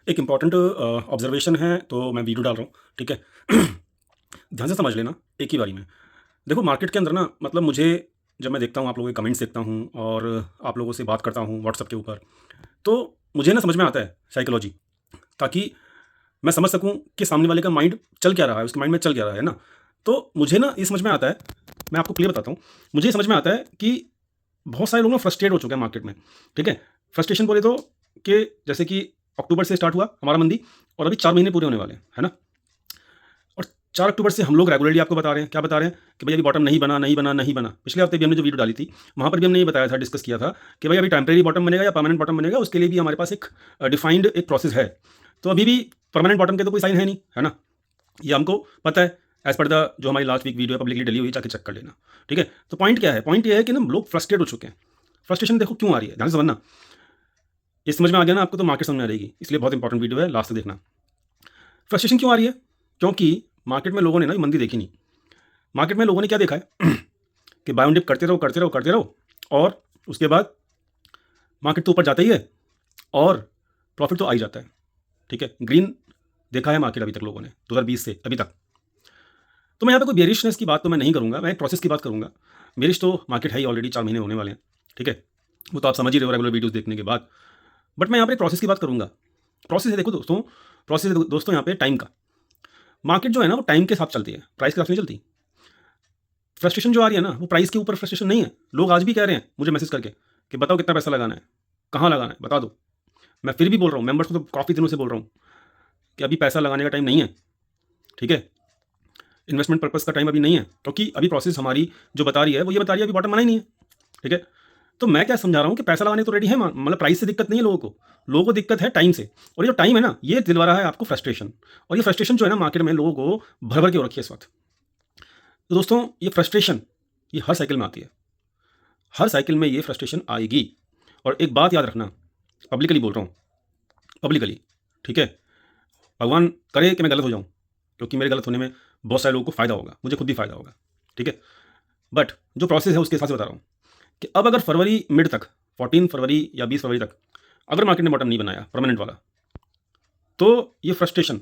एक important observation है तो मैं वीडियो डाल रहा हूँ, ठीक है? ध्यान से समझ लेना एक ही बारी में। देखो मार्केट के अंदर ना मतलब मुझे जब मैं देखता हूँ आप लोगों के कमेंट्स देखता हूँ और आप लोगों से बात करता हूँ व्हाट्सएप के ऊपर, तो मुझे ना समझ में आता है साइकोलॉजी, ताकि मैं समझ सकूँ कि सामने वाले का माइंड चल क्या रहा है, उसके माइंड में चल क्या रहा है ना? तो मुझे ना ये समझ में आता है, मैं आपको क्लियर बताता हूँ, मुझे ये समझ में आता है कि बहुत सारे लोग ना फ्रस्ट्रेट हो चुके हैं मार्केट में, ठीक है? फ्रस्ट्रेशन बोले तो कि जैसे कि अक्टूबर से स्टार्ट हुआ हमारा मंदी और अभी 4 महीने पूरे होने वाले हैं, है ना? और 4 अक्टूबर से हम लोग रेगुलरली आपको बता रहे हैं, क्या बता रहे हैं कि भई अभी बॉटम नहीं बना, नहीं बना, नहीं बना। पिछले हफ्ते भी हमने जो वीडियो डाली थी, वहाँ पर भी हमने ये बताया था, डिस्कस किया था कि भई अभी टेम्परेरी बॉटम बनेगा या परमानेंट बॉटम बनेगा, उसके लिए भी हमारे पास एक डिफाइंड एक प्रोसेस है। तो अभी भी परमानेंट बॉटम के तो कोई साइन है नहीं, है ना? ये हमको पता है, एज़ पर द जो हमारी लास्ट वीक वीडियो है पब्लिकली डली हुई है, जाके चेक कर लेना, ठीक है? तो पॉइंट क्या है? पॉइंट ये है कि ना लोग फ्रस्ट्रेट हो चुके हैं। फ्रस्ट्रेशन देखो क्यों आ रही है, ध्यान से समझना। ये समझ में आ गया ना आपको तो मार्केट समझ में आ जाएगी, इसलिए बहुत इंपॉर्टेंट वीडियो है, लास्ट तक देखना। फ्रस्ट्रेशन क्यों आ रही है? क्योंकि मार्केट में लोगों ने ना ये मंदी देखी नहीं। मार्केट में लोगों ने क्या देखा है कि बाय ऑन डिप करते रहो, करते रहो, करते रहो और उसके बाद मार्केट तो ऊपर जाता ही है और प्रॉफिट तो आ ही जाता है, ठीक है? ग्रीन देखा है मार्केट अभी तक लोगों ने 2020 से अभी तक। तो मैं यहाँ पे कोई बेरिशनेस की बात तो मैं नहीं करूँगा, मैं एक प्रोसेस की बात करूँगा। बेरिश तो मार्केट है ही ऑलरेडी, 4 महीने होने वाले हैं, ठीक है? वो तो आप समझ ही रहे हो रेगुलर वीडियोज़ देखने के बाद। बट मैं यहाँ पे एक प्रोसेस की बात करूँगा। प्रोसेस है देखो दोस्तों, प्रोसेस है दोस्तों यहाँ पे टाइम का। मार्केट जो है ना वो टाइम के साथ चलती है, प्राइस के साथ नहीं चलती। फ्रस्ट्रेशन जो आ रही है ना वो प्राइस के ऊपर फ्रस्ट्रेशन नहीं है। लोग आज भी कह रहे हैं मुझे मैसेज करके कि बताओ कितना पैसा लगाना है, कहाँ लगाना है, बता दो। मैं फिर भी बोल रहा हूँ, मेंबर्स को तो काफ़ी दिनों से बोल रहा हूँ कि अभी पैसा लगाने का टाइम नहीं है, ठीक है? इन्वेस्टमेंट पर्पज़ का टाइम अभी नहीं है, क्योंकि अभी प्रोसेस हमारी जो बता रही है वो ये बता रही है अभी बॉटम बना ही नहीं है, ठीक है? तो मैं क्या समझा रहा हूँ कि पैसा लगाने तो रेडी है, मतलब प्राइस से दिक्कत नहीं है लोगों को दिक्कत है टाइम से। और ये जो टाइम है ना ये दिलवा रहा है आपको फ्रस्ट्रेशन, और ये फ्रस्ट्रेशन जो है ना मार्केट में लोगों को भर भर के हो रखी है इस वक्त। तो दोस्तों ये फ्रस्ट्रेशन ये हर साइकिल में आती है, हर साइकिल में ये फ्रस्ट्रेशन आएगी। और एक बात याद रखना, पब्लिकली बोल रहा हूँ, पब्लिकली, ठीक है? भगवान करे कि मैं गलत हो जाऊँ, क्योंकि मेरे गलत होने में बहुत सारे लोगों को फ़ायदा होगा, मुझे खुद भी फ़ायदा होगा, ठीक है? बट जो प्रोसेस है उसके हिसाब से बता रहा हूँ कि अब अगर फरवरी मिड तक, 14 फरवरी या 20 फरवरी तक अगर मार्केट ने बॉटम नहीं बनाया परमानेंट वाला, तो ये फ्रस्ट्रेशन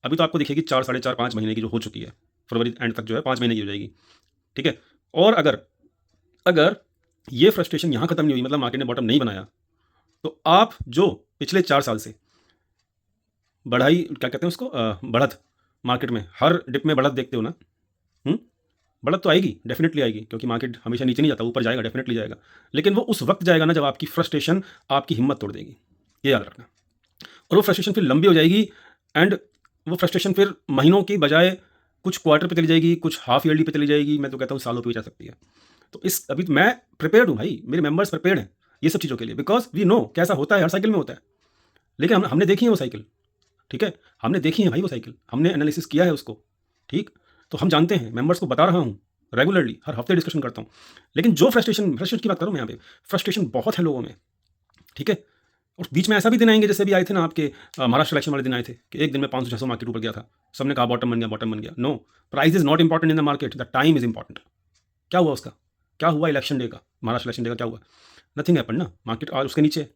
अभी तो आपको दिखेगी 4 साढ़े 4 5 महीने की जो हो चुकी है, फरवरी एंड तक जो है 5 महीने की हो जाएगी, ठीक है? और अगर अगर ये फ्रस्ट्रेशन यहाँ खत्म नहीं हुई, मतलब मार्केट ने बॉटम नहीं बनाया, तो आप जो पिछले 4 साल से बढ़ाई क्या कहते हैं उसको बढ़त, मार्केट में हर डिप में बढ़त देखते हो ना, हुँ? बढ़त तो आएगी, डेफ़िनेटली आएगी, क्योंकि मार्केट हमेशा नीचे नहीं जाता, ऊपर जाएगा, डेफ़िनेटली जाएगा। लेकिन वो उस वक़्त जाएगा ना जब आपकी फ्रस्ट्रेशन आपकी हिम्मत तोड़ देगी, ये याद रखना। और वो फ्रस्ट्रेशन फिर लंबी हो जाएगी एंड वो फ्रस्ट्रेशन फिर महीनों की बजाय कुछ क्वार्टर पे चली जाएगी, कुछ हाफ ईयरली पे चली जाएगी, मैं तो कहता हूँ सालों पे भी जा सकती है। तो इस अभी तो मैं प्रिपेयर्ड हूँ भाई, मेरे मेंबर्स प्रिपेयर्ड हैं ये सब चीज़ों के लिए, बिकॉज़ वी नो कैसा होता है, हर साइकिल में होता है। लेकिन हमने देखी है वो साइकिल, ठीक है? हमने देखी है भाई वो साइकिल, हमने एनालिसिस किया है उसको, ठीक? तो हम जानते हैं, मेंबर्स को बता रहा हूँ, रेगुलरली हर हफ्ते डिस्कशन करता हूँ। लेकिन जो फ्रस्ट्रेशन की बात कर रहा हूँ मैं यहाँ पे, फ्रस्ट्रेशन बहुत है लोगों में, ठीक है? और बीच में ऐसा भी दिन आएँगे जैसे अभी आए थे ना आपके महाराष्ट्र इलेक्शन वाले दिन आए थे कि एक दिन में 500-600 मार्केट ऊपर गया था। सबने कहा बॉटम बन गया, बॉटम बन गया। No, price is not important in the market, the time is important. क्या हुआ उसका? क्या हुआ इलेक्शन डे का? महाराष्ट्र इलेक्शन डे का क्या हुआ? नथिंग हैपेंड ना, मार्केट आज उसके नीचे है।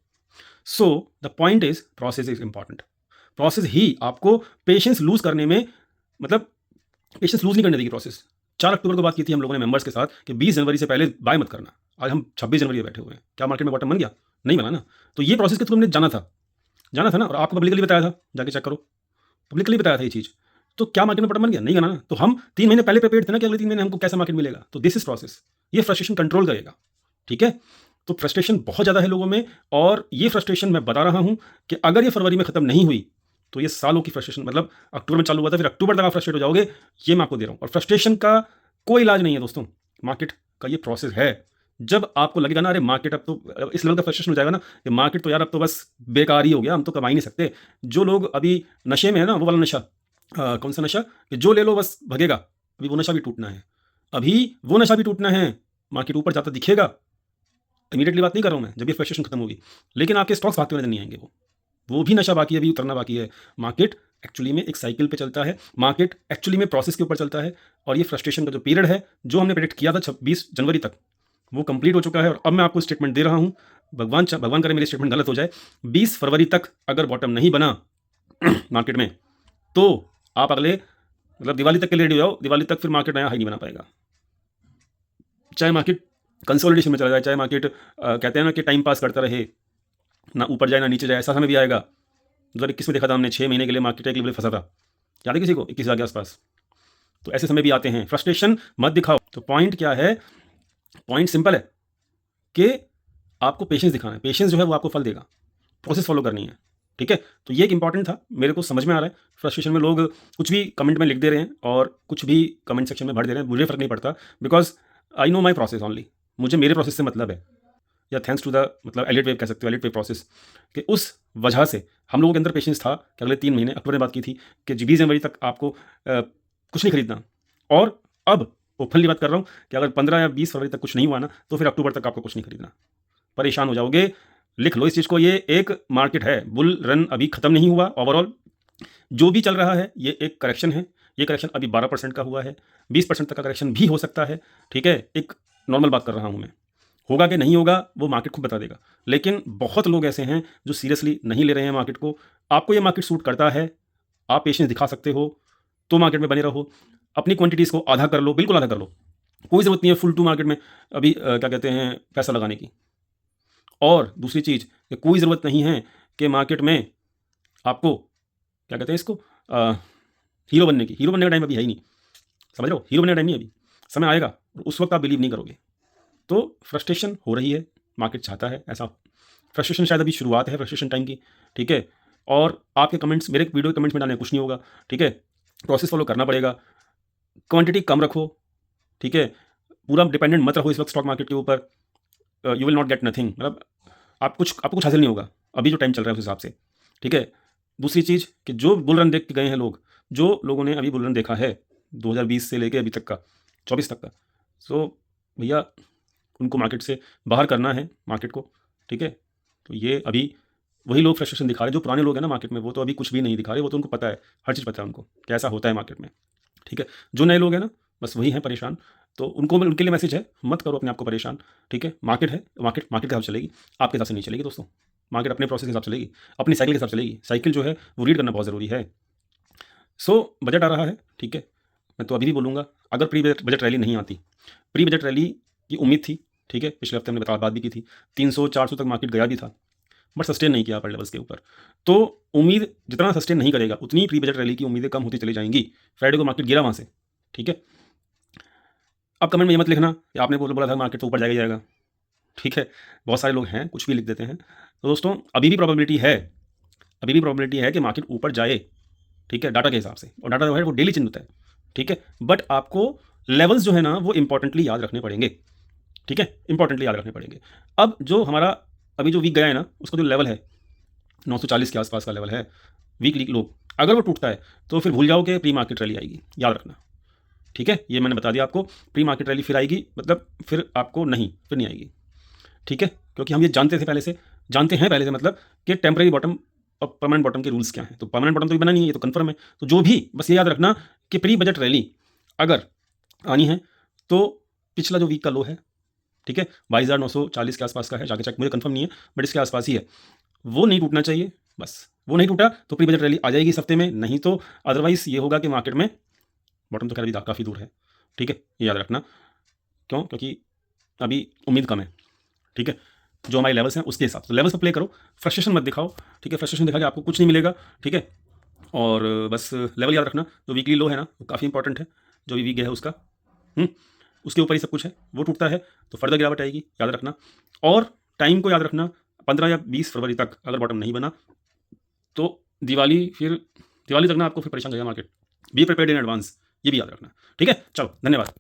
So the point is process is important. Process ही आपको पेशेंस लूज़ करने में, मतलब पेशेंस लूज़ नहीं करने देगी प्रोसेस। 4 अक्टूबर को बात की थी हम लोगों ने मेंबर्स के साथ कि 20 जनवरी से पहले बाय मत करना। आज हम 26 जनवरी पे बैठे हुए हैं। क्या मार्केट में बॉटम बन गया? नहीं बना ना। तो ये प्रोसेस के थ्रू हमने जाना था ना, और आपको पब्लिकली बताया था, जाके चेक करो। पब्लिकली बताया था ये चीज़। तो क्या मार्केट में बॉटम बन गया? नहीं बना ना। तो हम 3 महीने पहले प्रिपेयर्ड थे ना कि अगले 3 महीने हमको कैसा मार्केट मिलेगा। तो दिस इज़ प्रोसेस। ये फ्रस्ट्रेशन कंट्रोल करेगा, ठीक है? तो फ्रस्ट्रेशन बहुत ज़्यादा है लोगों में, और ये फ्रस्ट्रेशन मैं बता रहा हूँ कि अगर ये फरवरी में खत्म नहीं हुई, तो ये सालों की फ्रस्ट्रेशन, मतलब अक्टूबर में चालू हुआ था, फिर अक्टूबर तक आप फ्रस्ट्रेट हो जाओगे, ये मैं आपको दे रहा हूँ। और फ्रस्ट्रेशन का कोई इलाज नहीं है दोस्तों, मार्केट का ये प्रोसेस है। जब आपको लगेगा ना अरे मार्केट अब तो इस लेवल का फ्रस्ट्रेशन हो जाएगा ना कि मार्केट तो यार अब तो बस बेकार ही हो गया, हम तो कमा ही नहीं सकते। जो लोग अभी नशे में है ना, वो वाला नशा, कौन सा नशा कि जो ले लो बस भगेगा, अभी वो नशा भी टूटना है। अभी वो नशा भी टूटना है। मार्केट ऊपर जाता दिखेगा, इमीडिएटली बात नहीं कर रहा हूँ मैं, जब ये फ्रस्ट्रेशन खत्म होगी, लेकिन आपके स्टॉक्स भागते हुए नजर नहीं आएंगे। वो भी नशा बाकी है, अभी उतरना बाकी है। मार्केट एक्चुअली में एक साइकिल पे चलता है, मार्केट एक्चुअली में प्रोसेस के ऊपर चलता है। और ये फ्रस्ट्रेशन का जो पीरियड है, जो हमने प्रेडिक्ट किया था 26 जनवरी तक, वो कंप्लीट हो चुका है। और अब मैं आपको स्टेटमेंट दे रहा हूँ, भगवान करे मेरी स्टेटमेंट गलत हो जाए, 20 फरवरी तक अगर बॉटम नहीं बना, मार्केट में, तो आप अगले मतलब दिवाली तक के लिए रेडी हो जाओ। दिवाली तक फिर मार्केट नया हाई नहीं बना पाएगा। चाहे मार्केट कंसोलिडेशन में चला जाए, चाहे मार्केट कहते हैं ना कि टाइम पास करता रहे, ना ऊपर जाए ना नीचे जाए, ऐसा समय भी आएगा। 2021 में देखा था हमने, 6 महीने के लिए मार्केट एक लेवल फंसा था, याद है किसी को, 21,000 के आसपास। तो ऐसे समय भी आते हैं। फ्रस्ट्रेशन मत दिखाओ। तो पॉइंट क्या है, पॉइंट सिंपल है कि आपको पेशेंस दिखाना है। पेशेंस जो है वो आपको फल देगा, प्रोसेस फॉलो करनी है, ठीक है। तो ये एक इंपॉर्टेंट था, मेरे को समझ में आ रहा है। फ्रस्ट्रेशन में लोग कुछ भी कमेंट में लिख दे रहे हैं और कुछ भी कमेंट सेक्शन में भर दे रहे हैं, मुझे फर्क नहीं पड़ता, because I know my process only. मुझे मेरे प्रोसेस से मतलब है, या थैंक्स टू द मतलब एलिट वेव कह सकते हो, एलिट वेव प्रोसेस, कि उस वजह से हम लोगों के अंदर पेशेंस था कि अगले 3 महीने, अक्टूबर में बात की थी कि 20 जनवरी तक आपको कुछ नहीं खरीदना। और अब ओपनली बात कर रहा हूँ कि अगर 15 या 20 फरवरी तक कुछ नहीं हुआ ना, तो फिर अक्टूबर तक आपको कुछ नहीं खरीदना। परेशान हो जाओगे। लिख लो इस चीज़ को, ये एक मार्केट है, बुल रन अभी खत्म नहीं हुआ। ओवरऑल जो भी चल रहा है ये एक करेक्शन है। ये करेक्शन अभी 12% का हुआ है, 20% तक का करेक्शन भी हो सकता है, ठीक है। एक नॉर्मल बात कर रहा हूँ मैं, होगा कि नहीं होगा वो मार्केट खुद बता देगा। लेकिन बहुत लोग ऐसे हैं जो सीरियसली नहीं ले रहे हैं मार्केट को। आपको ये मार्केट सूट करता है, आप पेशेंस दिखा सकते हो तो मार्केट में बने रहो। अपनी क्वांटिटीज़ को आधा कर लो, बिल्कुल आधा कर लो। कोई ज़रूरत नहीं है फुल टू मार्केट में अभी क्या कहते हैं पैसा लगाने की। और दूसरी चीज़ कि कोई ज़रूरत नहीं है कि मार्केट में आपको क्या कहते हैं इसको हीरो बनने की। हीरो बनने का टाइम अभी है ही नहीं, समझ रहे हो। हीरो बनने का टाइम नहीं अभी, समय आएगा और उस वक्त आप बिलीव नहीं करोगे। तो फ्रस्ट्रेशन हो रही है, मार्केट चाहता है ऐसा। फ्रस्ट्रेशन शायद अभी शुरुआत है फ्रस्ट्रेशन टाइम की, ठीक है। और आपके कमेंट्स, मेरे वीडियो के कमेंट्स में डालने कुछ नहीं होगा, ठीक है। प्रोसेस फॉलो करना पड़ेगा, क्वांटिटी कम रखो, ठीक है। पूरा डिपेंडेंट मत रहो इस वक्त स्टॉक मार्केट के ऊपर। You will not gate nothing, मतलब आपको कुछ हासिल नहीं होगा अभी जो टाइम चल रहा है उस हिसाब से, ठीक है। दूसरी चीज़ कि जो बुल रन देख के गए हैं लोग, जो लोगों ने अभी बुल रन देखा है 2020 से लेके अभी तक का, 24 तक का, सो भैया उनको मार्केट से बाहर करना है मार्केट को, ठीक है। तो ये अभी वही लोग फ्रस्ट्रेशन दिखा रहे हैं। जो पुराने लोग हैं ना मार्केट में, वो तो अभी कुछ भी नहीं दिखा रहे, वो तो उनको पता है, हर चीज़ पता है उनको कैसा होता है मार्केट में, ठीक है। जो नए लोग हैं ना, बस वही हैं परेशान। तो उनको उनके लिए मैसेज है, मत करो अपने आप को परेशान, ठीक है। मार्केट है, मार्केट मार्केट के हिसाब से चलेगी, आपके हिसाब से नहीं चलेगी दोस्तों। मार्केट अपने प्रोसेस के हिसाब से चलेगी, अपनी साइकिल के हिसाब से चलेगी। साइकिल जो है वो रीड करना बहुत ज़रूरी है। सो बजट आ रहा है, ठीक है। मैं तो अभी भी बोलूँगा, अगर प्री बजट रैली नहीं आती, प्री बजट रैली की उम्मीद थी, ठीक है। पिछले हफ्ते हमने बात भी की थी, 300-400 तक मार्केट गया भी था, बट सस्टेन नहीं किया अपर लेवल्स के ऊपर। तो उम्मीद जितना सस्टेन नहीं करेगा, उतनी प्री बजट रैली की उम्मीदें कम होती चली जाएंगी। फ्राइडे को मार्केट गिरा वहाँ से, ठीक है। अब कमेंट में ये मत लिखना कि आपने बोला था मार्केट तो ऊपर जाएगा ही जाएगा, ठीक है। बहुत सारे लोग हैं कुछ भी लिख देते हैं। तो दोस्तों अभी भी प्रोबेबिलिटी है, अभी भी प्रोबेबिलिटी है कि मार्केट ऊपर जाए, ठीक है, डाटा के हिसाब से। और डाटा जो है वो डेली चेंज होता है, ठीक है। बट आपको लेवल्स जो है ना वो इंपॉर्टेंटली याद रखने पड़ेंगे, ठीक है, इंपॉर्टेंटली याद रखने पड़ेंगे। अब जो हमारा अभी जो वीक गया है ना, उसका जो लेवल है 940 के आसपास का लेवल है वीकली लो, अगर वो टूटता है तो फिर भूल जाओ कि प्री मार्केट रैली आएगी, याद रखना, ठीक है। ये मैंने बता दिया आपको, प्री मार्केट रैली फिर आएगी, मतलब फिर आपको नहीं, फिर नहीं आएगी, ठीक है। क्योंकि हम ये जानते थे पहले से, जानते हैं पहले से, मतलब कि टेम्परेरी बॉटम और परमानेंट बॉटम के रूल्स क्या हैं। तो परमानेंट बॉटम तो भी बना नहीं है, ये तो कंफर्म है। तो जो भी, बस ये याद रखना कि प्री बजट रैली अगर आनी है तो पिछला जो वीक का लो है, ठीक है, 22,940 के आसपास का है, जाके चेक, मुझे कंफर्म नहीं है बट इसके आसपास ही है, वो नहीं टूटना चाहिए। बस वो नहीं टूटा तो प्री बजट रैली आ जाएगी इस हफ्ते में, नहीं तो अदरवाइज ये होगा कि मार्केट में बॉटम तो खैर अभी काफ़ी दूर है, ठीक है, ये याद रखना। क्यों? क्योंकि अभी उम्मीद कम है, ठीक है। जो हमारे लेवल्स हैं उसके हिसाब से लेवल्स पर प्ले करो, फ्रस्ट्रेशन मत दिखाओ, ठीक है। फ्रस्ट्रेशन दिखा के आपको कुछ नहीं मिलेगा, ठीक है। और बस लेवल याद रखना, जो वीकली लो है ना वो काफ़ी इंपॉर्टेंट है, जो भी वीक है उसका, उसके ऊपर ही सब कुछ है। वो टूटता है तो फर्दर गिरावट आएगी, याद रखना। और टाइम को याद रखना, 15 या 20 फरवरी तक अगर बॉटम नहीं बना तो दिवाली तक ना आपको फिर परेशान करेगा market. Be prepared in advance, ये भी याद रखना, ठीक है। चलो धन्यवाद।